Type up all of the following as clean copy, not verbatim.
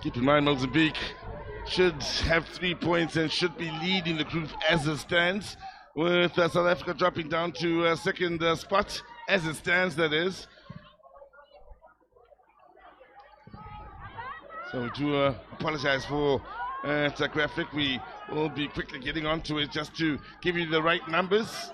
Keep in mind, Mozambique should have 3 points and should be leading the group as it stands, with South Africa dropping down to second spot as it stands, that is. So we do apologize for that graphic. We will be quickly getting onto it just to give you the right numbers.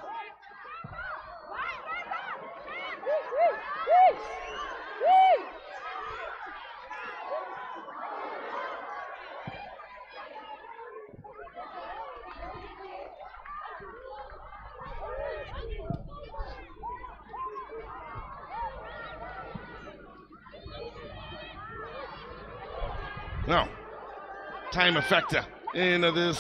Now, time a factor in this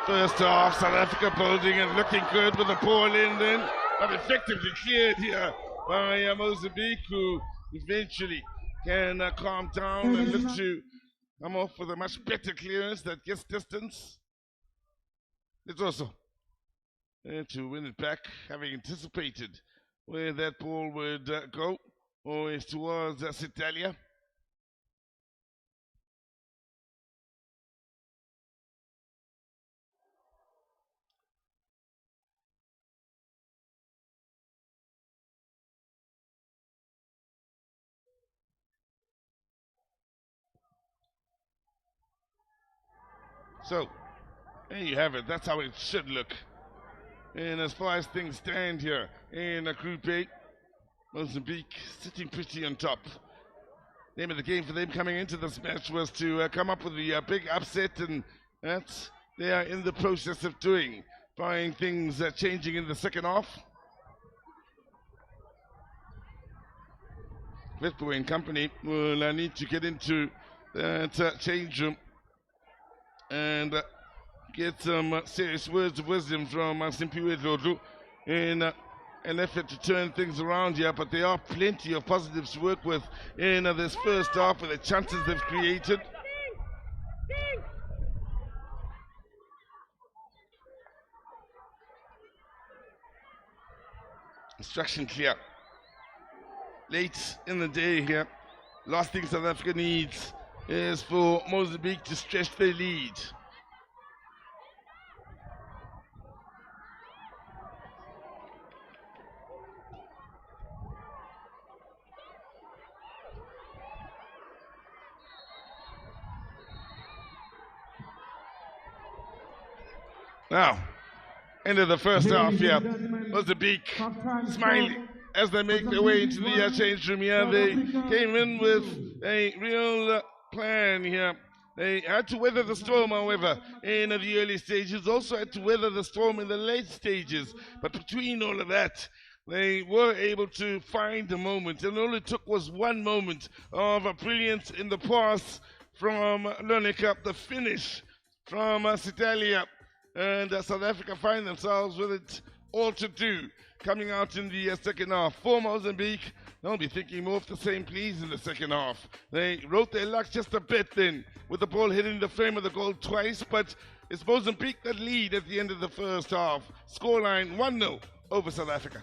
first half. South Africa building and looking good with the ball in then, but effectively cleared here by Mozambique, who eventually can calm down and look to come off with a much better clearance that gets distance. It's also to win it back, having anticipated where that ball would go, always towards Italia. So, there you have it. That's how it should look. And as far as things stand here in Group A, Mozambique sitting pretty on top. Name of the game for them coming into this match was to come up with the big upset, and that's they are in the process of doing. Finding things changing in the second half. Vetbo and company will need to get into that change room and get some serious words of wisdom from Simpiwe Dlodlu in an effort to turn things around here, but there are plenty of positives to work with in this first half with the chances they've created. Instruction clear. Late in the day here, last thing South Africa needs is for Mozambique to stretch their lead. Now, end of the first half here, Mozambique smiling as they make their way into the change room here. They came in with a real plan here. They had to weather the storm, however, in the early stages. Also had to weather the storm in the late stages. But between all of that, they were able to find a moment. And all it took was one moment of brilliance in the pass from Lonica, the finish from Italia. And South Africa find themselves with it all to do coming out in the second half. For Mozambique, they'll be thinking more of the same, please, in the second half. They wrote their luck just a bit then, with the ball hitting the frame of the goal twice, but it's Mozambique that lead at the end of the first half. Scoreline 1-0 over South Africa.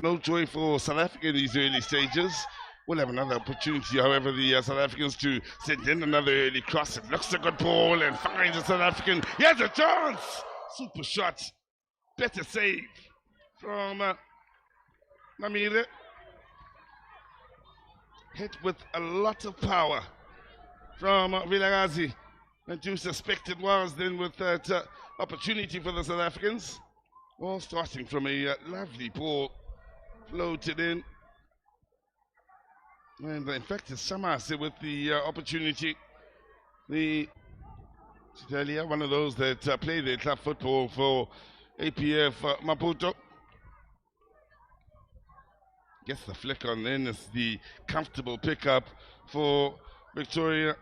No joy for South Africa in these early stages. We'll have another opportunity, however, the South Africans to send in another early cross. It looks a good ball and finds a South African. He has a chance! Super shot. Better save from Namire. Hit with a lot of power from Vilagazi. And you suspect it was then with that opportunity for the South Africans. Well, starting from a lovely ball. Floated in, and in fact it's Samase with the opportunity. The Italia, one of those that play their club football for APF Maputo. Gets the flick on then. It's the comfortable pickup for Victoria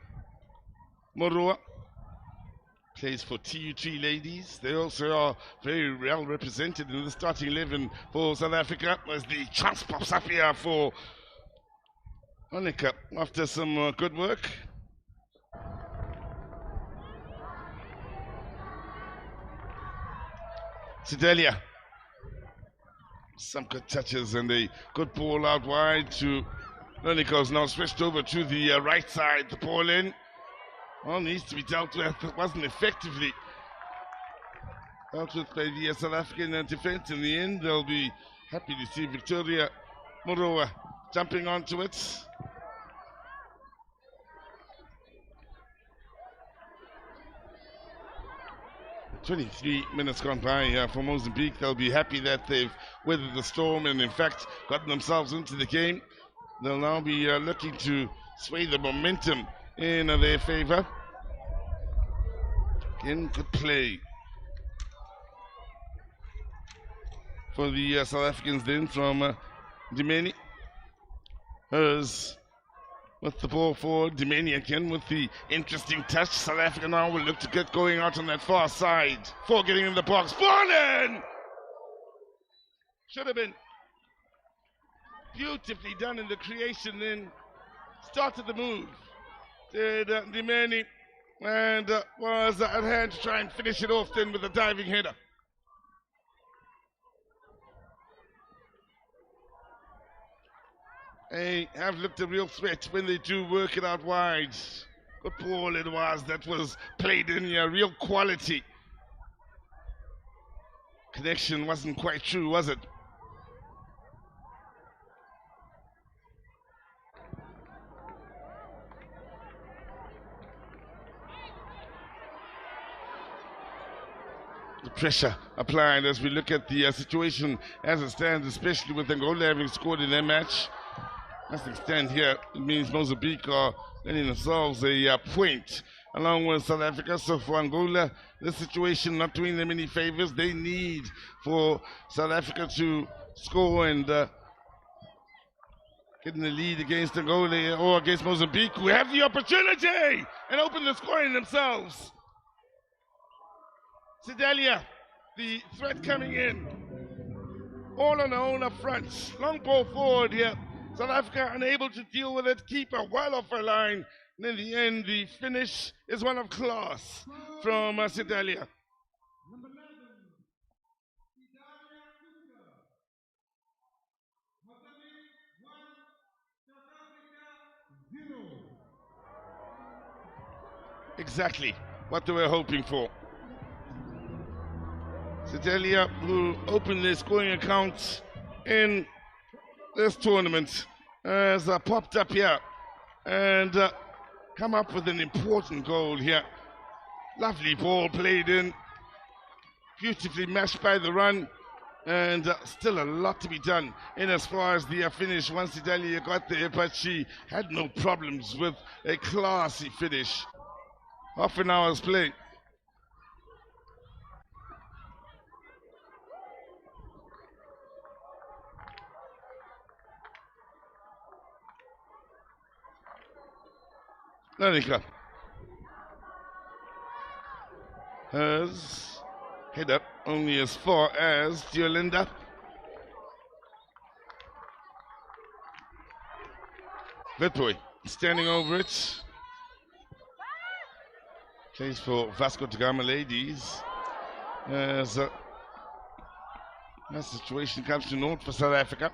Morua. Plays for TU3 ladies. They also are very well represented in the starting 11 for South Africa as the chance pops up here for Monica after some good work. Sidelia. Some good touches and a good ball out wide to Lonico's now switched over to the right side. The ball in. All needs to be dealt with. It wasn't effectively dealt with by the South African defence. In the end, they'll be happy to see Victoria Moroa jumping onto it. "23 minutes gone by for Mozambique. They'll be happy that they've weathered the storm and in fact gotten themselves into the game. They'll now be looking to sway the momentum in their favour. Again, good play for the South Africans then from Dimeni. Hers with the ball forward. Dimeni again with the interesting touch. South Africa now will look to get going out on that far side. For getting in the box. Ball in! Should have been beautifully done in the creation then. Started the move. Did Dimeni and was at hand to try and finish it off then with a diving header. They have looked a real threat when they do work it out wide. Good ball it was that was played in here, real quality. Connection wasn't quite true, was it? The pressure applied as we look at the situation as it stands, especially with Angola having scored in their match. As they stand here, it means Mozambique are getting themselves a point along with South Africa. So for Angola, this situation not doing them any favors. They need for South Africa to score and get in the lead against Angola or against Mozambique, who have the opportunity and open the scoring themselves. Sidelia, the threat coming in. All on their own up front. Long ball forward here. South Africa unable to deal with it. Keeper well off her line. And in the end, the finish is one of class from Sidelia. Exactly what they were hoping for. Sidelia, who opened their scoring accounts in this tournament, has popped up here and come up with an important goal here. Lovely ball played in, beautifully matched by the run, and still a lot to be done in as far as the finish once Sidelia got there, but she had no problems with a classy finish. Half an hour's play. Lanika. Hers head up only as far as Diolinda. Vetboy standing over it. Plays for Vasco da Gama ladies. As that situation comes to naught for South Africa.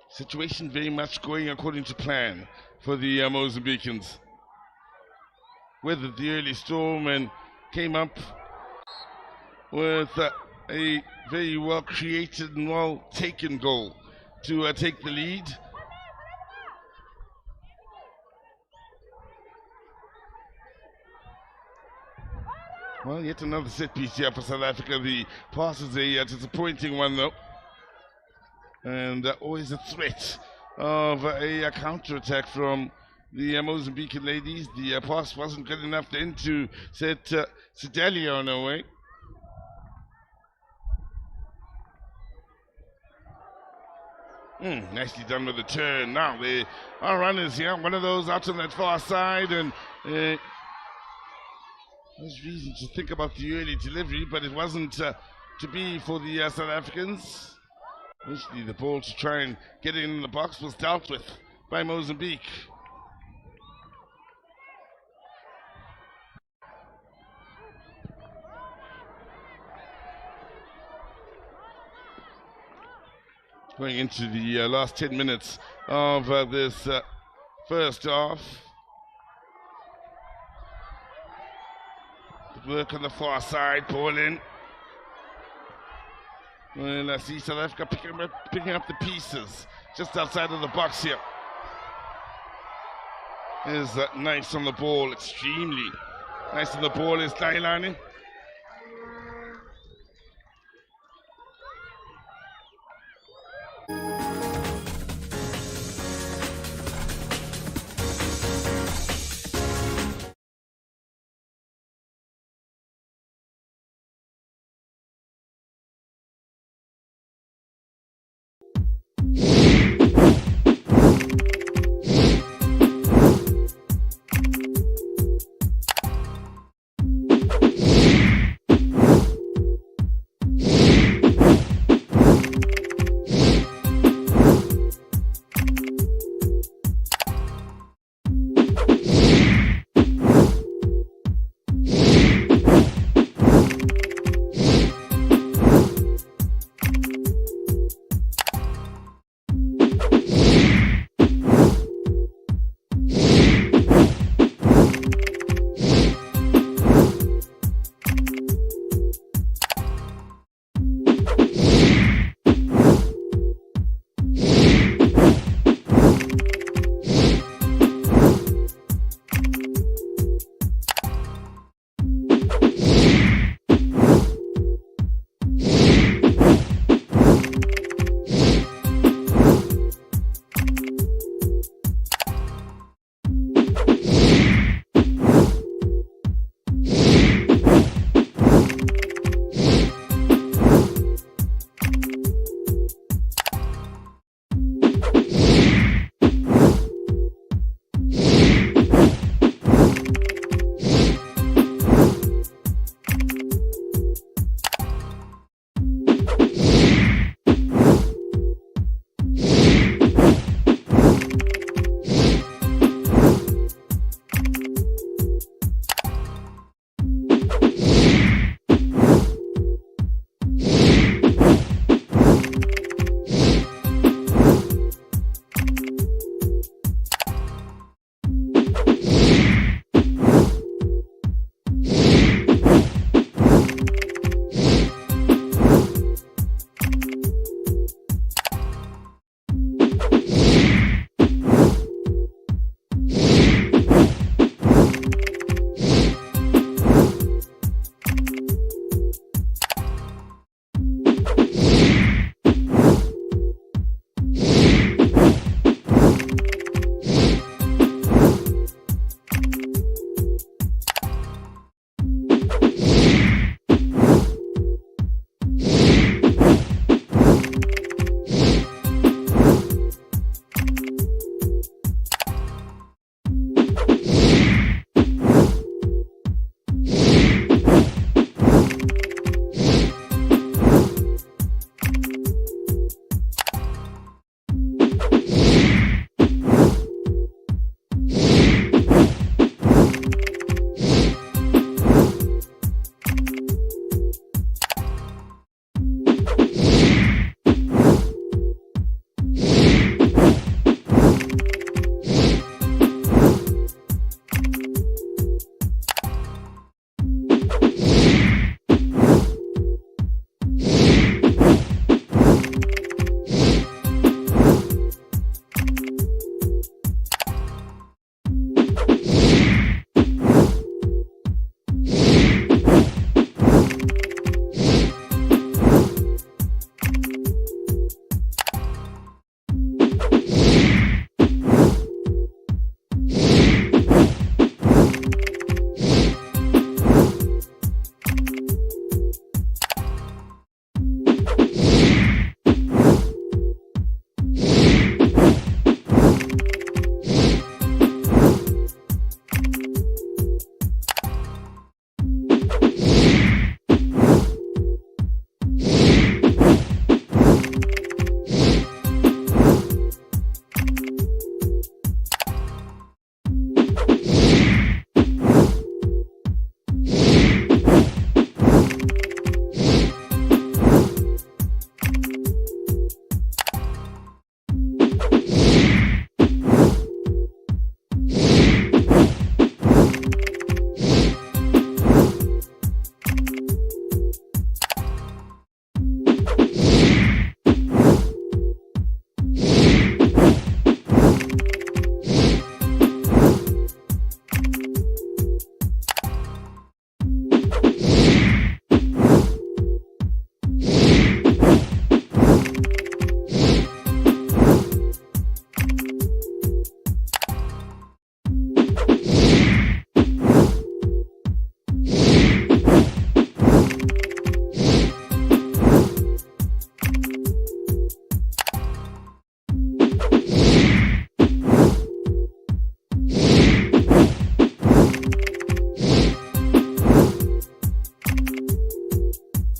Situation very much going according to plan for the Mozambicans. Weathered the early storm and came up with a very well created and well taken goal to take the lead. Well, yet another set piece here for South Africa. The pass is a disappointing one though. and always a threat of a counter-attack from the Mozambican ladies. The pass wasn't good enough then to set Sedalia on her way. Nicely done with the turn. Now there are runners here. One of those out on that far side, and there's reason to think about the early delivery, but it wasn't to be for the South Africans. Eventually the ball to try and get it in the box was dealt with by Mozambique. Going into the last 10 minutes of this first half. Good work on the far side, ball in. Well, I see South Africa picking up the pieces just outside of the box here. Is nice on the ball, extremely nice on the ball is Tailani.